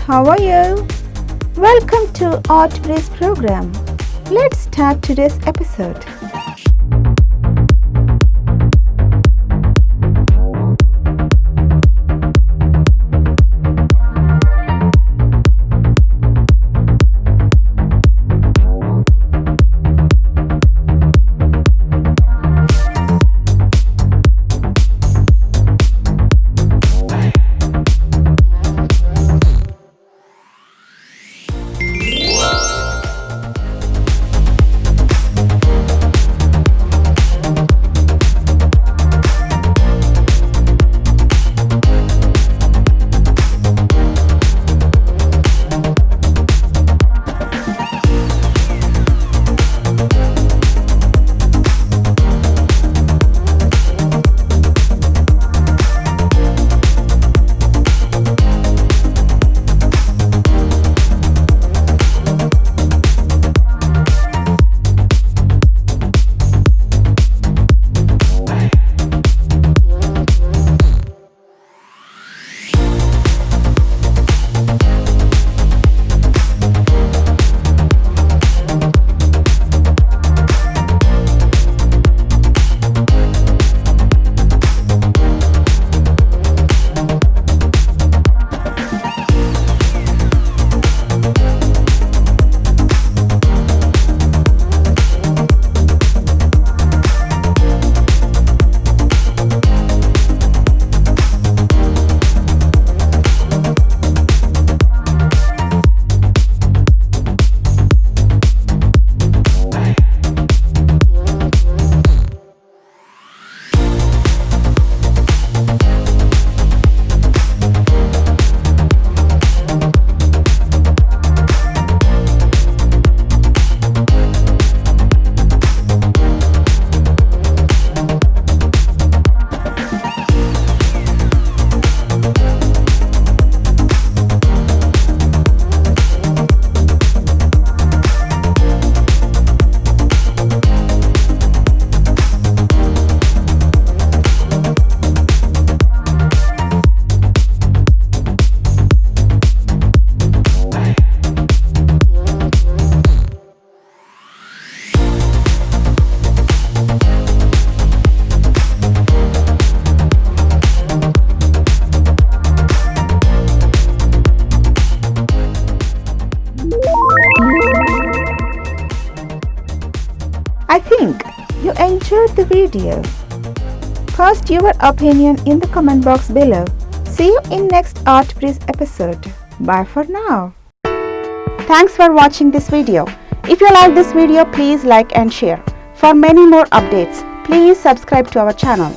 how are you? Welcome to Art Breeze program. Let's start today's episode. I think you enjoyed the video. Post your opinion in the comment box below. See you in next Art Breeze episode. Bye for now. Thanks for watching this video. If you like this video, please like and share. For many more updates, please subscribe to our channel.